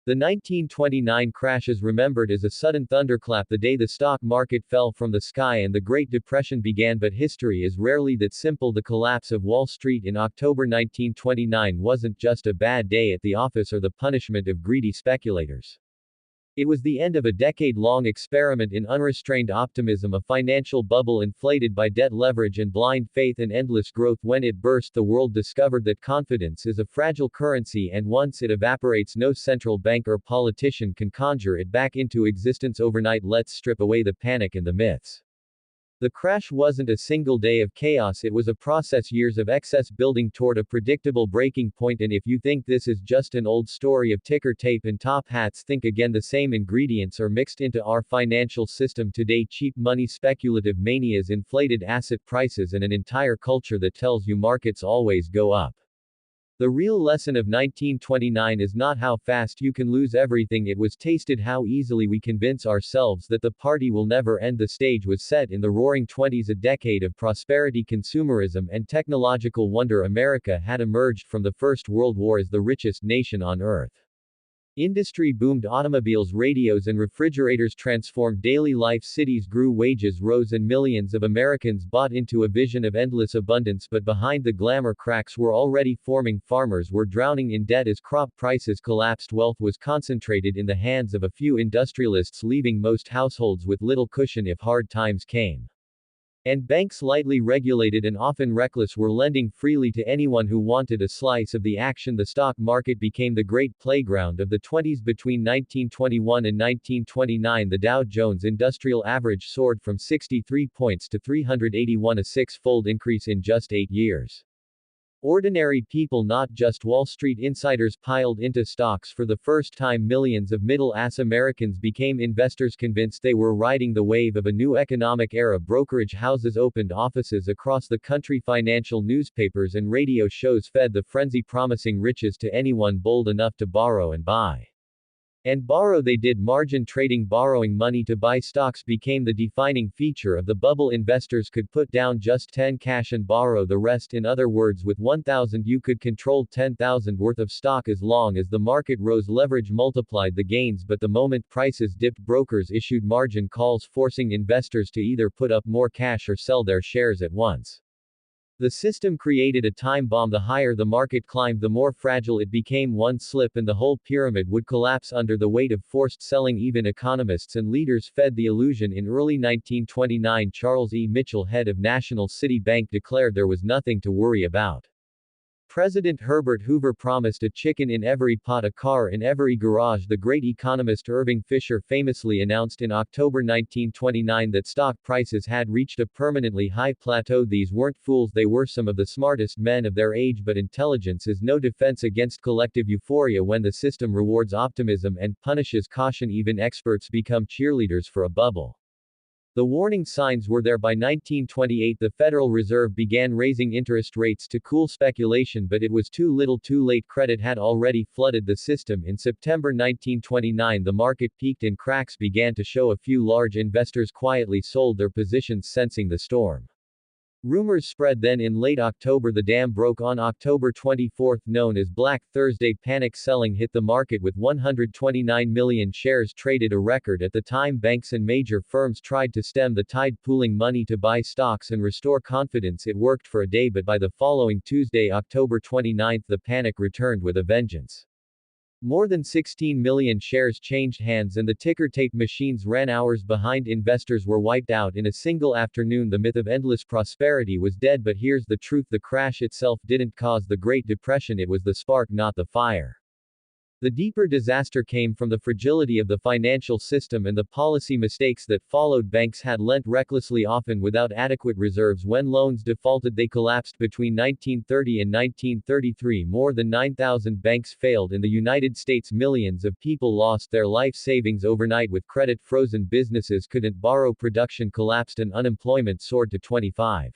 The 1929 crash is remembered as a sudden thunderclap the day the stock market fell from the sky and the Great Depression began, but history is rarely that simple. The collapse of Wall Street in October 1929 wasn't just a bad day at the office or the punishment of greedy speculators. It was the end of a decade-long experiment in unrestrained optimism, a financial bubble inflated by debt leverage and blind faith and endless growth. When it burst, the world discovered that confidence is a fragile currency, and once it evaporates, no central bank or politician can conjure it back into existence overnight. Let's strip away the panic and the myths. The crash wasn't a single day of chaos, it was a process, years of excess building toward a predictable breaking point. And if you think this is just an old story of ticker tape and top hats, think again. The same ingredients are mixed into our financial system today: cheap money, speculative manias, inflated asset prices, and an entire culture that tells you markets always go up. The real lesson of 1929 is not how fast you can lose everything, it was tasted how easily we convince ourselves that the party will never end. The stage was set in the Roaring Twenties, a decade of prosperity, consumerism, and technological wonder. America had emerged from the First World War as the richest nation on earth. Industry boomed, automobiles, radios, and refrigerators transformed daily life, cities grew, wages rose, and millions of Americans bought into a vision of endless abundance. But behind the glamour, cracks were already forming. Farmers were drowning in debt as crop prices collapsed. Wealth was concentrated in the hands of a few industrialists, leaving most households with little cushion if hard times came. And banks, lightly regulated and often reckless, were lending freely to anyone who wanted a slice of the action. The stock market became the great playground of the 20s. Between 1921 and 1929, the Dow Jones Industrial Average soared from 63 points to 381, a six-fold increase in just 8 years. Ordinary people, not just Wall Street insiders, piled into stocks for the first time. Millions of middle-class Americans became investors, convinced they were riding the wave of a new economic era. Brokerage houses opened offices across the country. Financial newspapers and radio shows fed the frenzy, promising riches to anyone bold enough to borrow and buy. And borrow they did. Margin trading, borrowing money to buy stocks, became the defining feature of the bubble. Investors could put down just 10 cash and borrow the rest. In other words, with 1,000 you could control 10,000 worth of stock as long as the market rose. Leverage multiplied the gains, but the moment prices dipped, brokers issued margin calls, forcing investors to either put up more cash or sell their shares at once. The system created a time bomb. The higher the market climbed, the more fragile it became. One slip and the whole pyramid would collapse under the weight of forced selling. Even economists and leaders fed the illusion. In early 1929, Charles E. Mitchell, head of National City Bank, declared there was nothing to worry about. President Herbert Hoover promised a chicken in every pot, a car in every garage. The great economist Irving Fisher famously announced in October 1929 that stock prices had reached a permanently high plateau. These weren't fools, they were some of the smartest men of their age. But intelligence is no defense against collective euphoria when the system rewards optimism and punishes caution. Even experts become cheerleaders for a bubble. The warning signs were there. By 1928, the Federal Reserve began raising interest rates to cool speculation, but it was too little too late. Credit had already flooded the system. In September 1929, the market peaked and cracks began to show. A few large investors quietly sold their positions, sensing the storm. Rumors spread then. In late October, the dam broke. On October 24, known as Black Thursday, panic selling hit the market with 129 million shares traded, a record at the time. Banks and major firms tried to stem the tide, pooling money to buy stocks and restore confidence. It worked for a day, but by the following Tuesday, October 29, the panic returned with a vengeance. More than 16 million shares changed hands and the ticker tape machines ran hours behind. Investors were wiped out in a single afternoon. The myth of endless prosperity was dead. But here's the truth: the crash itself didn't cause the Great Depression, it was the spark, not the fire. The deeper disaster came from the fragility of the financial system and the policy mistakes that followed. Banks had lent recklessly, often without adequate reserves. When loans defaulted, they collapsed. Between 1930 and 1933, more than 9,000 banks failed. In the United States, millions of people lost their life savings overnight with credit frozen. Businesses couldn't borrow, production collapsed, and unemployment soared to 25%.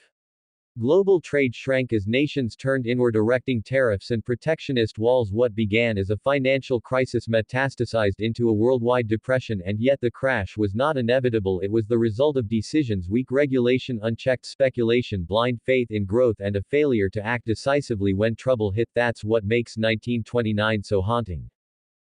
Global trade shrank as nations turned inward, erecting tariffs and protectionist walls. What began as a financial crisis metastasized into a worldwide depression, and yet the crash was not inevitable. It was the result of decisions: weak regulation, unchecked speculation, blind faith in growth, and a failure to act decisively when trouble hit. That's what makes 1929 so haunting.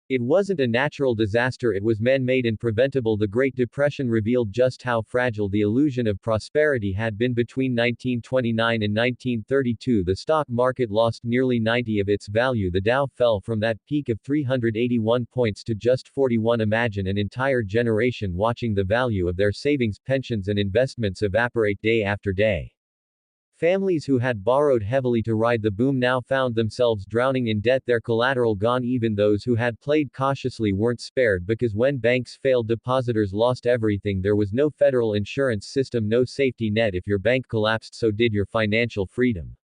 It wasn't a natural disaster, it was man-made and preventable. The Great Depression revealed just how fragile the illusion of prosperity had been. Between 1929 and 1932, the stock market lost nearly 90% of its value. The Dow fell from that peak of 381 points to just 41. Imagine an entire generation watching the value of their savings, pensions and investments evaporate day after day. Families who had borrowed heavily to ride the boom now found themselves drowning in debt, their collateral gone. Even those who had played cautiously weren't spared, because when banks failed, depositors lost everything. There was no federal insurance system, no safety net. If your bank collapsed, so did your financial freedom.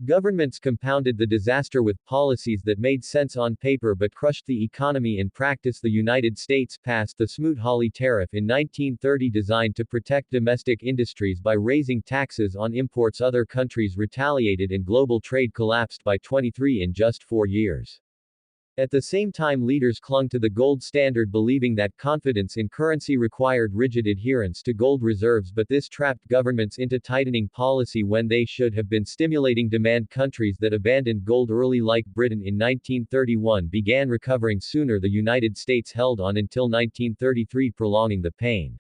Governments compounded the disaster with policies that made sense on paper but crushed the economy in practice. The United States passed the Smoot-Hawley tariff in 1930, designed to protect domestic industries by raising taxes on imports. Other countries retaliated and global trade collapsed by 23 in just 4 years. At the same time, leaders clung to the gold standard, believing that confidence in currency required rigid adherence to gold reserves, but this trapped governments into tightening policy when they should have been stimulating demand. Countries that abandoned gold early, like Britain in 1931, began recovering sooner. The United States held on until 1933, prolonging the pain.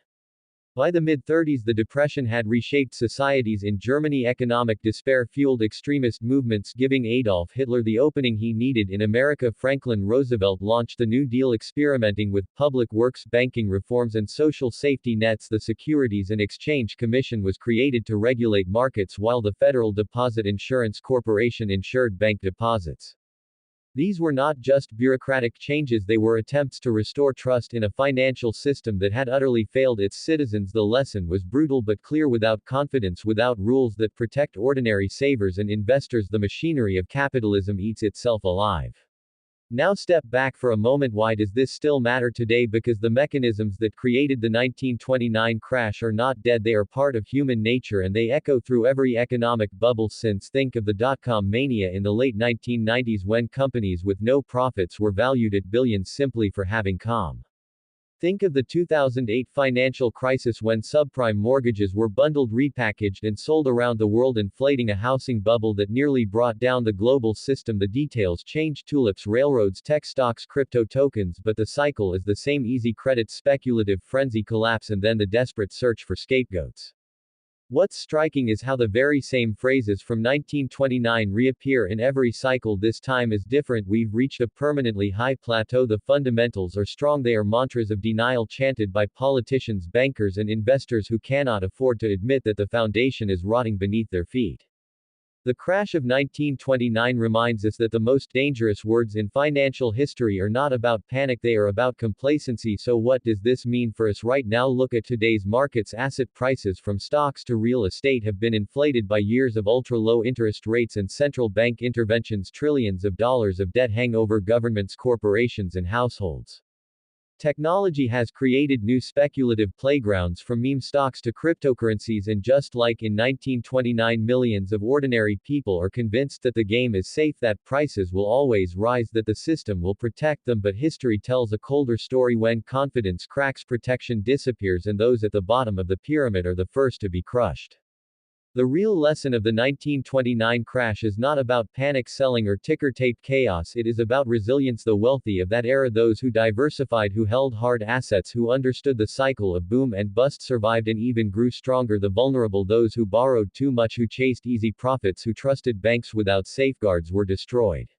By the mid-30s, the Depression had reshaped societies. In Germany, economic despair fueled extremist movements, giving Adolf Hitler the opening he needed. In America, Franklin Roosevelt launched the New Deal, experimenting with public works, banking reforms and social safety nets. The Securities and Exchange Commission was created to regulate markets, while the Federal Deposit Insurance Corporation insured bank deposits. These were not just bureaucratic changes, they were attempts to restore trust in a financial system that had utterly failed its citizens. The lesson was brutal but clear: without confidence, without rules that protect ordinary savers and investors, the machinery of capitalism eats itself alive. Now step back for a moment. Why does this still matter today? Because the mechanisms that created the 1929 crash are not dead. They are part of human nature, and they echo through every economic bubble since. Think of the dot-com mania in the late 1990s, when companies with no profits were valued at billions simply for having com. Think of the 2008 financial crisis, when subprime mortgages were bundled, repackaged and sold around the world, inflating a housing bubble that nearly brought down the global system. The details change: tulips, railroads, tech stocks, crypto tokens, but the cycle is the same: easy credit, speculative frenzy, collapse, and then the desperate search for scapegoats. What's striking is how the very same phrases from 1929 reappear in every cycle. This time is different. We've reached a permanently high plateau. The fundamentals are strong. They are mantras of denial chanted by politicians, bankers and investors who cannot afford to admit that the foundation is rotting beneath their feet. The crash of 1929 reminds us that the most dangerous words in financial history are not about panic, they are about complacency. So what does this mean for us right now? Look at today's markets. Asset prices, from stocks to real estate, have been inflated by years of ultra-low interest rates and central bank interventions. Trillions of dollars of debt hang over governments, corporations and households. Technology has created new speculative playgrounds, from meme stocks to cryptocurrencies, and just like in 1929, millions of ordinary people are convinced that the game is safe, that prices will always rise, that the system will protect them. But history tells a colder story. When confidence cracks, protection disappears, and those at the bottom of the pyramid are the first to be crushed. The real lesson of the 1929 crash is not about panic selling or ticker-tape chaos, it is about resilience. The wealthy of that era, those who diversified, who held hard assets, who understood the cycle of boom and bust, survived and even grew stronger. The vulnerable, those who borrowed too much, who chased easy profits, who trusted banks without safeguards, were destroyed.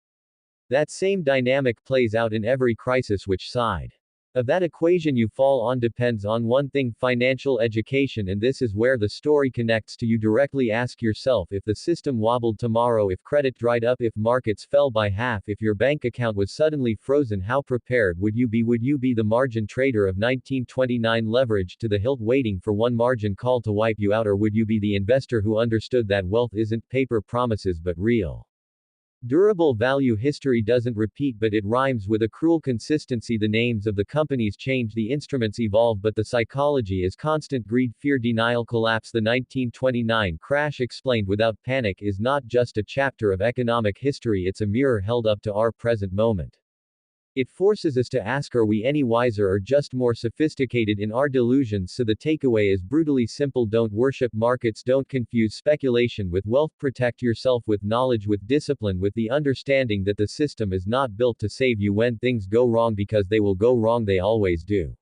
That same dynamic plays out in every crisis. Which side of that equation you fall on depends on one thing: financial education. And this is where the story connects to you directly. Ask yourself, if the system wobbled tomorrow, if credit dried up, if markets fell by half, if your bank account was suddenly frozen, how prepared would you be? Would you be the margin trader of 1929, leveraged to the hilt, waiting for one margin call to wipe you out? Or would you be the investor who understood that wealth isn't paper promises but real, durable value? History doesn't repeat, but it rhymes with a cruel consistency. The names of the companies change, the instruments evolve, but the psychology is constant: greed, fear, denial, collapse. The 1929 crash, explained without panic, is not just a chapter of economic history, it's a mirror held up to our present moment. It forces us to ask, are we any wiser or just more sophisticated in our delusions? So the takeaway is brutally simple: don't worship markets, don't confuse speculation with wealth, protect yourself with knowledge, with discipline, with the understanding that the system is not built to save you when things go wrong, because they will go wrong, they always do.